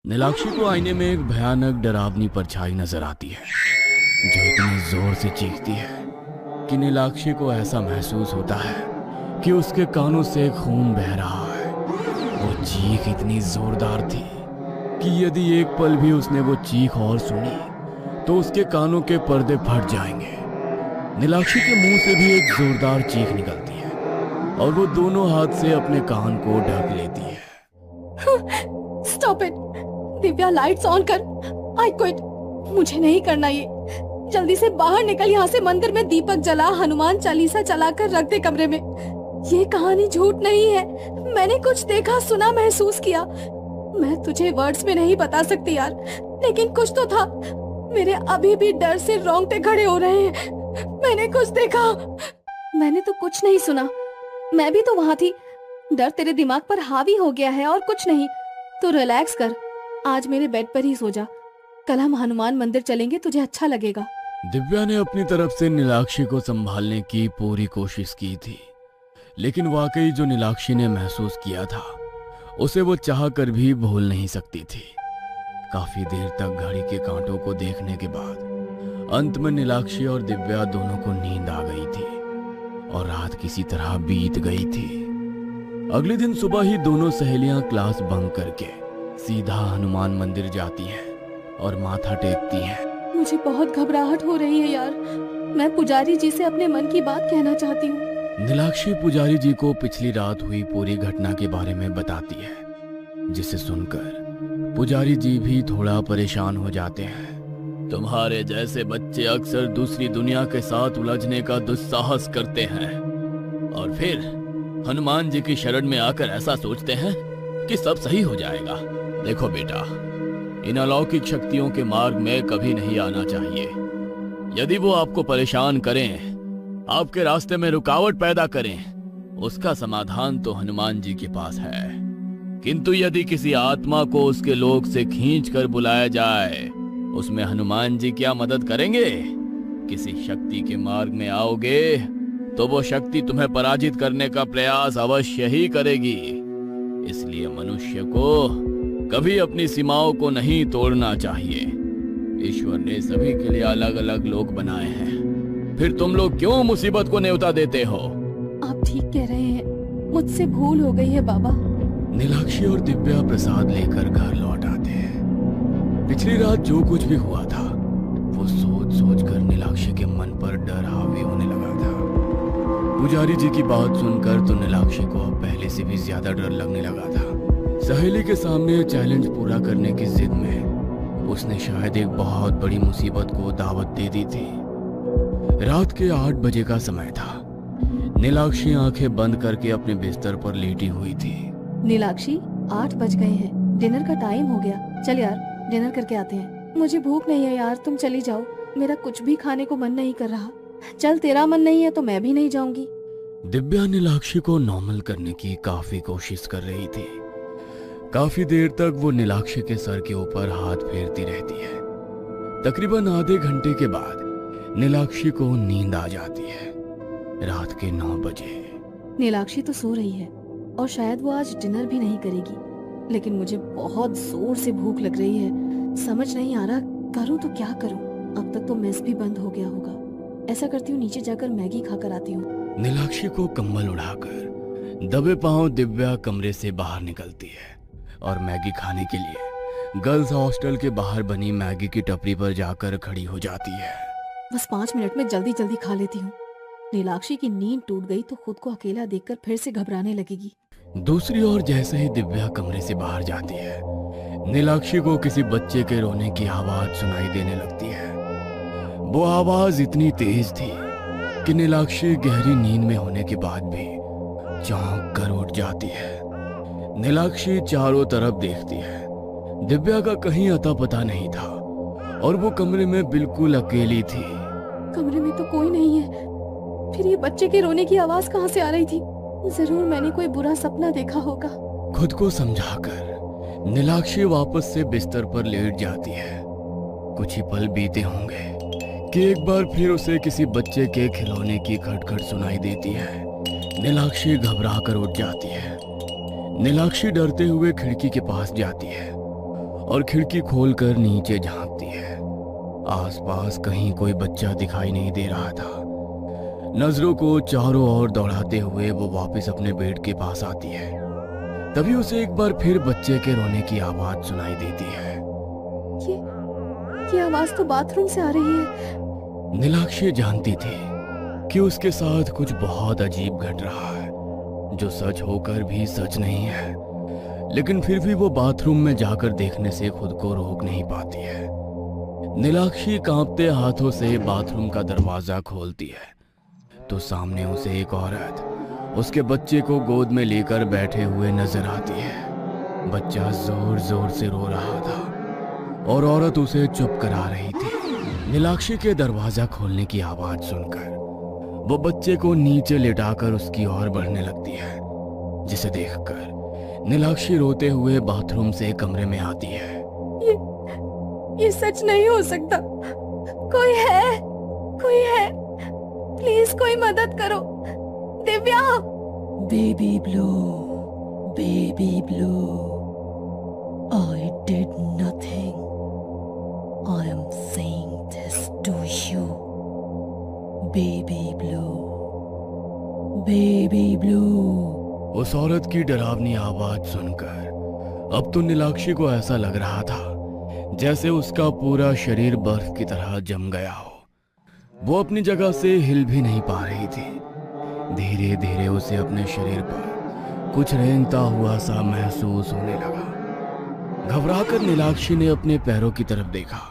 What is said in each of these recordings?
नीलाक्षी को आईने में एक भयानक डरावनी परछाई नजर आती है जो इतनी जोर से चीखती है कि नीलाक्षी को ऐसा महसूस होता है कि उसके कानों से खून बह रहा है। वो चीख इतनी जोरदार थी कि यदि एक पल भी उसने वो चीख और सुनी तो उसके कानों के पर्दे फट जाएंगे। नीलाक्षी के मुंह से भी एक जोरदार चीख निकलती है और वो दोनों हाथ से अपने कान को ढक लेती है। Stop it Divya, lights on कर। आई क्विट, मुझे नहीं करना ये। जल्दी से बाहर निकल यहाँ से। मंदिर में दीपक जला, हनुमान चालीसा चलाकर रख दे कमरे में। ये कहानी झूठ नहीं है। मैंने कुछ देखा, सुना, महसूस किया। मैं तुझे वर्ड्स में नहीं बता सकती यार, लेकिन कुछ तो था। मेरे अभी भी डर से रोंगटे खड़े हो रहे हैं। मैंने कुछ देखा। मैंने तो कुछ नहीं सुना। मैं भी तो वहाँ थी। डर तेरे दिमाग पर हावी हो गया है और कुछ नहीं। तो रिलैक्स कर, आज मेरे बेड पर ही सो जा। कल हम हनुमान मंदिर चलेंगे, तुझे अच्छा लगेगा। दिव्या ने अपनी तरफ से नीलाक्षी को संभालने की पूरी कोशिश की थी, लेकिन वाकई जो नीलाक्षी ने महसूस किया था उसे वो चाह कर भी भूल नहीं सकती थी। काफी देर तक घड़ी के कांटों को देखने के बाद अंत में नीलाक्षी और दिव्या दोनों को नींद आ गई थी और रात किसी तरह बीत गई थी। अगले दिन सुबह ही दोनों सहेलियां क्लास बंक करके सीधा हनुमान मंदिर जाती हैं और माथा टेकती हैं। मुझे बहुत घबराहट हो रही है यार। मैं पुजारी जी से अपने मन की बात कहना चाहती हूँ। नीलाक्षी पुजारी जी को पिछली रात हुई पूरी घटना के बारे में बताती है, जिसे सुनकर पुजारी जी भी थोड़ा परेशान हो जाते हैं। तुम्हारे जैसे बच्चे अक्सर दूसरी दुनिया के साथ उलझने का दुस्साहस करते हैं और फिर हनुमान जी की शरण में आकर ऐसा सोचते हैं कि सब सही हो जाएगा। देखो बेटा, इन अलौकिक शक्तियों के मार्ग में कभी नहीं आना चाहिए। यदि वो आपको परेशान करें, आपके रास्ते में रुकावट पैदा करें, उसका समाधान तो हनुमान जी के पास है। किंतु यदि किसी आत्मा को उसके लोक से खींच कर बुलाया जाए, उसमें हनुमान जी क्या मदद करेंगे? किसी शक्ति के मार्ग में आओगे तो वो शक्ति तुम्हें पराजित करने का प्रयास अवश्य ही करेगी। इसलिए मनुष्य को कभी अपनी सीमाओं को नहीं तोड़ना चाहिए। ईश्वर ने सभी के लिए अलग अलग लोक बनाए हैं, फिर तुम लोग क्यों मुसीबत को न्योता देते हो? आप ठीक कह रहे हैं, मुझसे भूल हो गई है बाबा। नीलाक्षी और दिव्या प्रसाद लेकर घर लौट आते हैं। पिछली रात जो कुछ भी हुआ था वो सोच सोच कर नीलाक्षी के मन पर डर हावी होने लगा था। पुजारी जी की बात सुनकर तो नीलाक्षी को अब पहले से भी ज्यादा डर लगने लगा था। सहेली के सामने चैलेंज पूरा करने की जिद में उसने शायद एक बहुत बड़ी मुसीबत को दावत दे दी थी। रात के 8 बजे का समय था। नीलाक्षी आंखें बंद करके अपने बिस्तर पर लेटी हुई थी। नीलाक्षी, 8 बज गए हैं, डिनर का टाइम हो गया। चल यार, डिनर करके आते हैं। मुझे भूख नहीं है यार, तुम चली जाओ। मेरा कुछ भी खाने को मन नहीं कर रहा। चल, तेरा मन नहीं है तो मैं भी नहीं जाऊंगी। दिव्या नीलाक्षी को नॉर्मल करने की काफी कोशिश कर रही थी। काफी देर तक वो नीलाक्षी के सर के ऊपर हाथ फेरती रहती है। तकरीबन आधे घंटे के बाद नीलाक्षी को नींद आ जाती है। रात के 9 बजे। नीलाक्षी तो सो रही है और शायद वो आज डिनर भी नहीं करेगी, लेकिन मुझे बहुत जोर से भूख लग रही है। समझ नहीं आ रहा करूं तो क्या करूं। अब तक तो मेस भी बंद हो गया होगा। ऐसा करती हूँ, नीचे जाकर मैगी खाकर आती हूँ। नीलाक्षी को कंबल उड़ाकर दबे पांव दिव्या कमरे से बाहर निकलती है और मैगी खाने के लिए गर्ल्स हॉस्टल के बाहर बनी मैगी की टपरी पर जाकर खड़ी हो जाती है। बस 5 मिनट में जल्दी जल्दी खा लेती हूँ। नीलाक्षी की नींद टूट गई तो खुद को अकेला देखकर फिर से घबराने लगेगी। दूसरी ओर जैसे ही दिव्या कमरे से बाहर जाती है, नीलाक्षी को किसी बच्चे के रोने की आवाज सुनाई देने लगती है। वो आवाज इतनी तेज थी कि नीलाक्षी गहरी नींद में होने के बाद भी चौंक कर उठ जाती है। नीलाक्षी चारों तरफ देखती है। दिव्या का कहीं अता पता नहीं था और वो कमरे में बिल्कुल अकेली थी। कमरे में तो कोई नहीं है, फिर ये बच्चे के रोने की आवाज कहाँ से आ रही थी? जरूर मैंने कोई बुरा सपना देखा होगा। खुद को समझाकर नीलाक्षी वापस से बिस्तर पर लेट जाती है। कुछ ही पल बीते होंगे कि एक बार फिर उसे किसी बच्चे के खिलौने की खटखट सुनाई देती है। नीलाक्षी घबरा कर उठ जाती है। नीलाक्षी डरते हुए खिड़की के पास जाती है और खिड़की खोलकर नीचे झांकती है। आसपास कहीं कोई बच्चा दिखाई नहीं दे रहा था। नजरों को चारों ओर दौड़ाते हुए वो वापस अपने बेड के पास आती है। तभी उसे एक बार फिर बच्चे के रोने की आवाज सुनाई देती है। ये आवाज तो बाथरूम से आ रही है। नीलाक्षी जानती थी कि उसके साथ कुछ बहुत अजीब घट रहा है, जो सच होकर भी सच नहीं है, लेकिन फिर भी वो बाथरूम में जाकर देखने से खुद को रोक नहीं पाती है। नीलाक्षी कांपते हाथों से बाथरूम का दरवाजा खोलती है तो सामने उसे एक औरत उसके बच्चे को गोद में लेकर बैठे हुए नजर आती है। बच्चा जोर जोर से रो रहा था और औरत उसे चुप करा रही थी। नीलाक्षी के दरवाजा खोलने की आवाज सुनकर वो बच्चे को नीचे लेटाकर उसकी ओर बढ़ने लगती है, जिसे देखकर नीलाक्षी रोते हुए बाथरूम से कमरे में आती है। ये सच नहीं हो सकता। कोई है, प्लीज कोई मदद करो। Divya. Baby blue, I did nothing. I am saying this to you. Baby blue. उस औरत की डरावनी आवाज सुनकर अब तो नीलाक्षी को ऐसा लग रहा था जैसे उसका पूरा शरीर बर्फ की तरह जम गया हो। वो अपनी जगह से हिल भी नहीं पा रही थी। धीरे धीरे उसे अपने शरीर पर कुछ रेंगता हुआ सा महसूस होने लगा। घबराकर नीलाक्षी ने अपने पैरों की तरफ देखा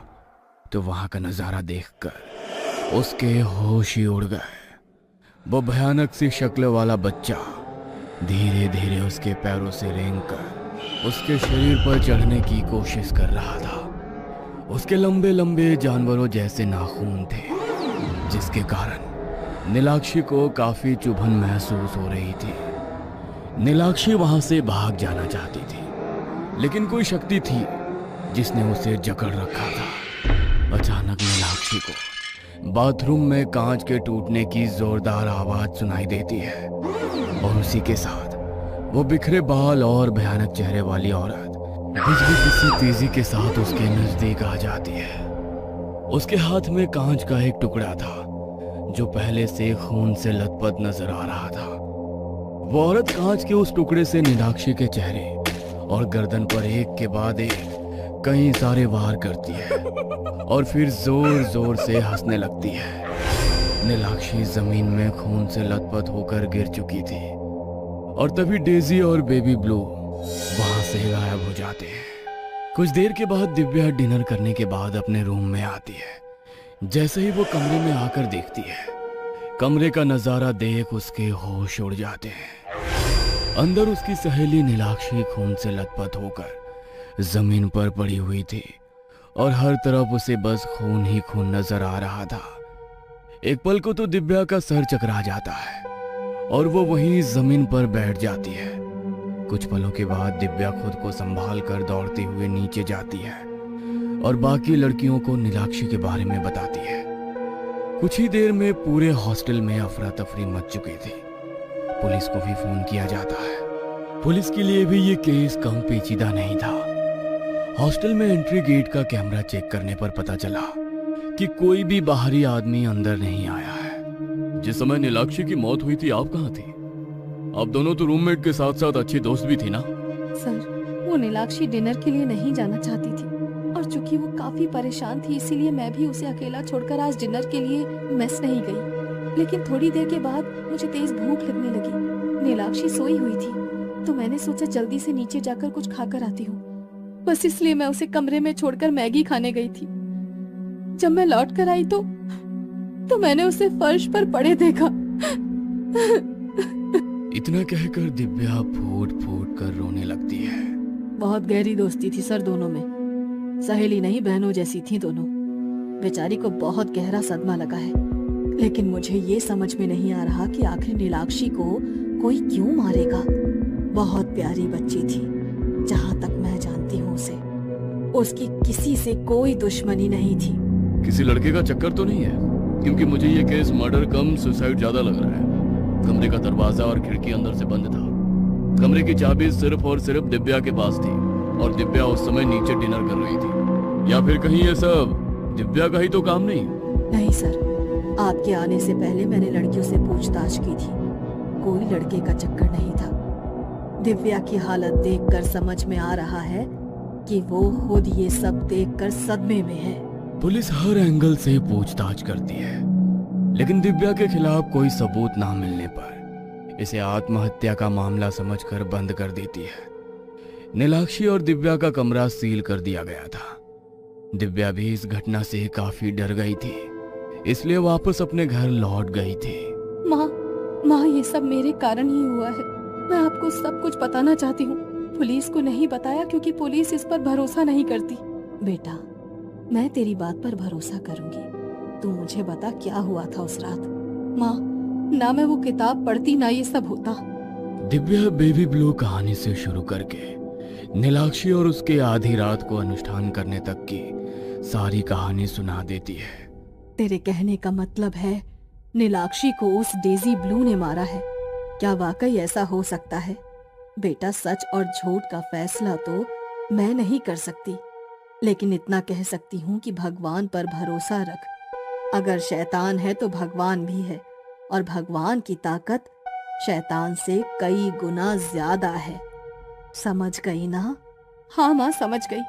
तो वहां का नजारा देखकर उसके होश ही उड़ गए। वो भयानक सी शक्ल वाला बच्चा धीरे धीरे उसके पैरों से रेंगकर उसके शरीर पर चढ़ने की कोशिश कर रहा था। उसके लंबे लंबे जानवरों जैसे नाखून थे, जिसके कारण नीलाक्षी को काफी चुभन महसूस हो रही थी। नीलाक्षी वहां से भाग जाना चाहती थी, लेकिन कोई शक्ति थी जिसने उसे जकड़ रखा था। अचानक नीलाक्षी को बाथरूम में कांच के टूटने की जोरदार आवाज सुनाई देती है और उसी के साथ वो बिखरे बाल और भयानक चेहरे वाली औरत बिजली किसी तेजी के साथ उसके नजदीक आ जाती है। उसके हाथ में कांच का एक टुकड़ा था जो पहले से खून से लथपथ नजर आ रहा था। वो औरत कांच के उस टुकड़े से नीलाक्षी के चेहरे और गर्दन पर एक के बाद एक कई सारे वार करती है और फिर जोर जोर से हंसने लगती है। नीलाक्षी जमीन में खून से लथपथ होकर गिर चुकी थी और तभी डेजी और बेबी ब्लू वहां से गायब हो जाते हैं। कुछ देर के बाद दिव्या डिनर करने के बाद अपने रूम में आती है। जैसे ही वो कमरे में आकर देखती है, कमरे का नजारा देख उसके होश उड़ जाते हैं। अंदर उसकी सहेली नीलाक्षी खून से लथपथ होकर जमीन पर पड़ी हुई थी और हर तरफ उसे बस खून ही खून नजर आ रहा था। एक पल को तो दिव्या का सर चकरा जाता है और वो वहीं जमीन पर बैठ जाती है। कुछ पलों के बाद दिव्या खुद को संभाल कर दौड़ते हुए नीचे जाती है और बाकी लड़कियों को नीलाक्षी के बारे में बताती है। कुछ ही देर में पूरे हॉस्टल में अफरा तफरी मच चुकी थी। पुलिस को भी फोन किया जाता है। पुलिस के लिए भी ये केस कम पेचीदा नहीं था। हॉस्टल में एंट्री गेट का कैमरा चेक करने पर पता चला कि कोई भी बाहरी आदमी अंदर नहीं आया है। जिस समय नीलाक्षी की मौत हुई थी, आप कहाँ थी? आप दोनों तो रूममेट के साथ साथ अच्छी दोस्त भी थी ना? सर, वो नीलाक्षी डिनर के लिए नहीं जाना चाहती थी और चूंकि वो काफी परेशान थी, इसीलिए मैं भी उसे अकेला छोड़कर आज डिनर के लिए मेस नहीं गई। लेकिन थोड़ी देर के बाद मुझे तेज भूख लगने लगी। नीलाक्षी सोई हुई थी तो मैंने सोचा जल्दी से नीचे जाकर कुछ खाकर आती हूँ। बस इसलिए मैं उसे कमरे में छोड़कर मैगी खाने गई थी। जब मैं लौट कर आई तो मैंने उसे फर्श पर पड़े देखा। इतना कहकर दिव्या फूट फूट कर रोने लगती है। बहुत गहरी दोस्ती थी सर दोनों में, सहेली नहीं बहनों जैसी थी दोनों। बेचारी को बहुत गहरा सदमा लगा है, लेकिन मुझे ये समझ में नहीं आ रहा कि आखिर नीलाक्षी को कोई क्यों मारेगा। बहुत प्यारी बच्ची थी, जहाँ तक मैं जानती हूँ उसे, उसकी किसी से कोई दुश्मनी नहीं थी। किसी लड़के का चक्कर तो नहीं है? क्योंकि मुझे ये केस मर्डर कम सुसाइड ज्यादा लग रहा है। कमरे का दरवाजा और खिड़की अंदर से बंद था। कमरे की चाबी सिर्फ और सिर्फ दिव्या के पास थी। और दिव्या उस समय नीचे डिनर कर रही थी, या फिर कहीं ये सब दिव्या का ही तो काम नहीं? नहीं सर, आपके आने से पहले मैंने लड़कियों से पूछताछ की थी, कोई लड़के का चक्कर नहीं था। दिव्या की हालत देखकर समझ में आ रहा है कि वो खुद ये सब देखकर सदमे में है। पुलिस हर एंगल से पूछताछ करती है, लेकिन दिव्या के खिलाफ कोई सबूत ना मिलने पर इसे आत्महत्या का मामला समझकर बंद कर देती है। नीलाक्षी और दिव्या का कमरा सील कर दिया गया था। दिव्या भी इस घटना से काफी डर गई थी, इसलिए वापस अपने घर लौट गई थी। माँ ये सब मेरे कारण ही हुआ है। मैं आपको सब कुछ बताना चाहती हूँ। पुलिस को नहीं बताया क्योंकि पुलिस इस पर भरोसा नहीं करती। बेटा, मैं तेरी बात पर भरोसा करूंगी। तू मुझे बता क्या हुआ था उस रात। माँ, ना मैं वो किताब पढ़ती ना ये सब होता। दिव्या बेबी ब्लू कहानी से शुरू करके नीलाक्षी और उसके आधी रात को अनुष्ठान करने तक की सारी कहानी सुना देती है। तेरे कहने का मतलब है नीलाक्षी को उस डेजी ब्लू ने मारा है? क्या वाकई ऐसा हो सकता है? बेटा, सच और झूठ का फैसला तो मैं नहीं कर सकती, लेकिन इतना कह सकती हूँ कि भगवान पर भरोसा रख। अगर शैतान है तो भगवान भी है, और भगवान की ताकत शैतान से कई गुना ज्यादा है। समझ गई ना? हाँ माँ, समझ गई।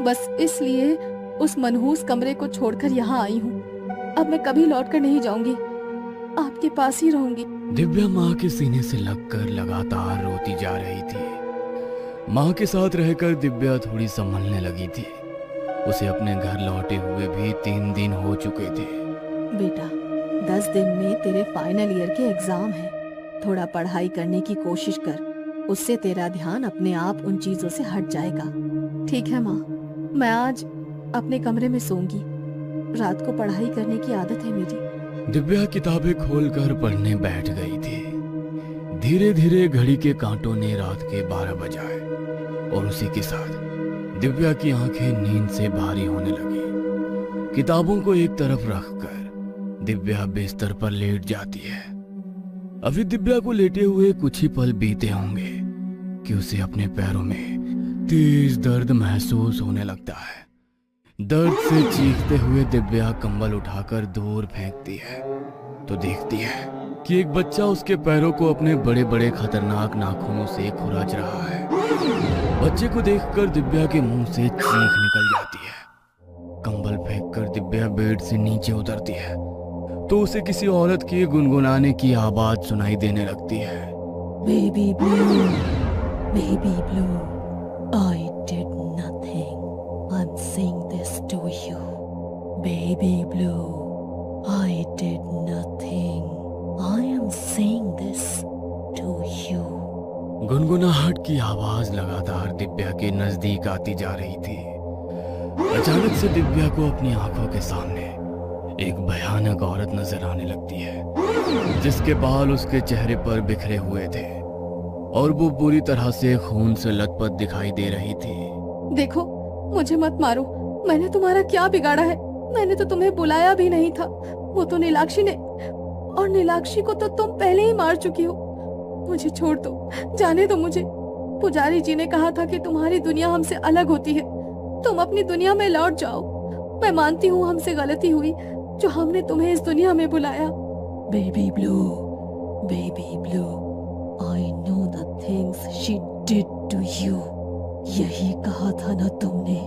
बस इसलिए उस मनहूस कमरे को छोड़कर यहाँ आई हूँ। अब मैं कभी लौटकर नहीं जाऊंगी, आपके पास ही रहूंगी। दिव्या माँ के सीने से लगकर लगातार रोती जा रही थी। माँ के साथ रहकर दिव्या थोड़ी संभलने लगी थी। उसे अपने घर लौटे हुए भी 3 दिन हो चुके थे। बेटा, 10 दिन में तेरे फाइनल ईयर के एग्जाम है। थोड़ा पढ़ाई करने की कोशिश कर, उससे तेरा ध्यान अपने आप उन चीजों से हट जाएगा। ठीक है माँ, मैं आज अपने कमरे में सोऊंगी। रात को पढ़ाई करने की आदत है मेरी। दिव्या किताबें खोलकर पढ़ने बैठ गई थी। धीरे धीरे घड़ी के कांटों ने रात के 12 बजाए और उसी के साथ दिव्या की आंखें नींद से भारी होने लगी। किताबों को एक तरफ रखकर दिव्या बिस्तर पर लेट जाती है। अभी दिव्या को लेटे हुए कुछ ही पल बीते होंगे कि उसे अपने पैरों में तेज दर्द महसूस होने लगता है। दर्द से चीखते हुए दिव्या कंबल उठाकर दूर फेंकती है तो देखती है कि एक बच्चा उसके पैरों को अपने बड़े बड़े खतरनाक नाखूनों से खुरच रहा है। बच्चे को देखकर दिव्या के मुंह से चीख निकल जाती है। कंबल फेंककर दिव्या बेड से नीचे उतरती है तो उसे किसी औरत की गुनगुनाने की आवाज सुनाई देने लगती है। Baby blue, baby blue, I did nothing. I'm saying this to you. Baby blue, I did nothing. I am saying this to you. गुनगुनाहट की आवाज लगातार दिव्या के नजदीक आती जा रही थी। अचानक से दिव्या को अपनी आंखों के सामने एक भयानक औरत नजर आने लगती है, जिसके बाल उसके चेहरे पर बिखरे हुए थे और वो बुरी तरह से खून से लथपथ दिखाई दे रही थी। देखो, मुझे मत मारो। मैंने तुम्हारा क्या बिगाड़ा है? मैंने तो तुम्हें बुलाया भी नहीं था। वो तो नीलाक्षी ने, और नीलाक्षी को तो तुम पहले ही मार चुकी हो। मुझे छोड़ दो, जाने दो मुझे। पुजारी जी ने कहा था कि तुम्हारी दुनिया हमसे अलग होती है। तुम अपनी दुनिया में लौट जाओ। मैं मानती हूँ हमसे गलती हुई जो हमने तुम्हें इस दुनिया में बुलाया। Baby blue, I know the things she did to you. यही कहा था ना तुमने?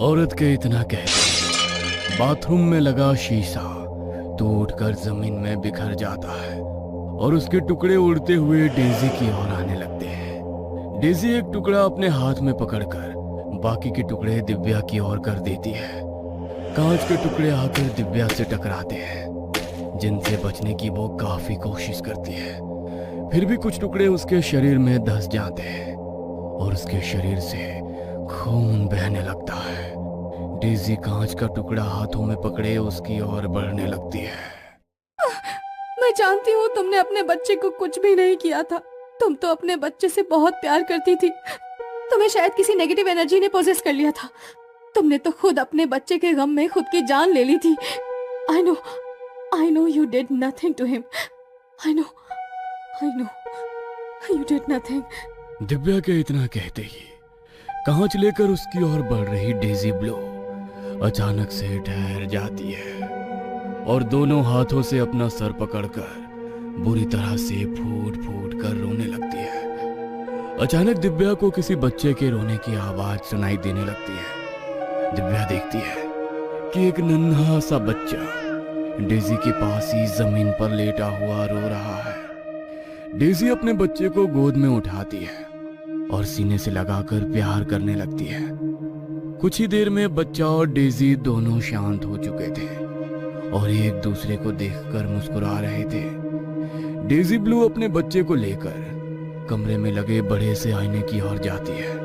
औरत के इतना कहते बाथरूम में लगा शीशा टूटकर जमीन में बिखर जाता है और उसके टुकड़े उड़ते हुए डेजी की ओर आने लगते हैं। डेजी एक टुकड़ा अपने हाथ में पकड़कर बाकी के टुकड़े दिव्या की ओर कर देती है। कांच के टुकड़े आकर दिव्या से टकराते हैं, जिनसे बचने की वो काफी कोशिश करती है। फिर भी कुछ टुकड़े उसके शरीर में धंस जाते हैं और उसके शरीर से खून बहने लगता है। डेजी कांच का टुकड़ा हाथों में पकड़े उसकी ओर बढ़ने लगती है। मैं जानती हूँ तुमने अपने बच्चे को कुछ भी नहीं किया था। तुम तो अपने बच्चे से बहुत प्यार करती थी। तुम्हें शायद किसी नेगेटिव एनर्जी ने पोजेस कर लिया था। तुमने तो खुद अपने बच्चे के गम में खुद की जान ले ली थी। I know you did nothing to him. I know you did nothing. Divya के इतना कहते ही कांच लेकर उसकी ओर बढ़ रही डेजी ब्लो अचानक से ठहर जाती है और दोनों हाथों से अपना सर पकड़कर बुरी तरह से फूट फूट कर रोने लगती है। अचानक दिव्या को किसी बच्चे के रोने की आवाज सुनाई देने लगती है। दिव्या देखती है कि एक नन्हा सा बच्चा डेजी के पास ही जमीन पर लेटा हुआ रो रहा है। डेजी अपने बच्चे को गोद में उठाती है और सीने से लगाकर प्यार करने लगती है। कुछ ही देर में बच्चा और डेजी दोनों शांत हो चुके थे और एक दूसरे को देखकर मुस्कुरा रहे थे। डेजी ब्लू अपने बच्चे को लेकर कमरे में लगे बड़े से आईने की ओर जाती है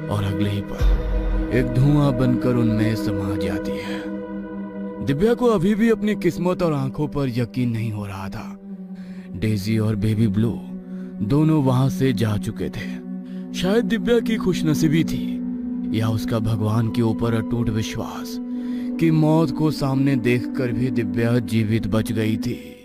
और अगले ही पल एक धुआं बनकर उनमें समा जाती है। दिव्या को अभी भी अपनी किस्मत और आंखों पर यकीन नहीं हो रहा था। डेजी और बेबी ब्लू दोनों वहां से जा चुके थे। शायद दिव्या की खुशनसीबी थी या उसका भगवान के ऊपर अटूट विश्वास कि मौत को सामने देखकर भी दिव्या जीवित बच गई थी।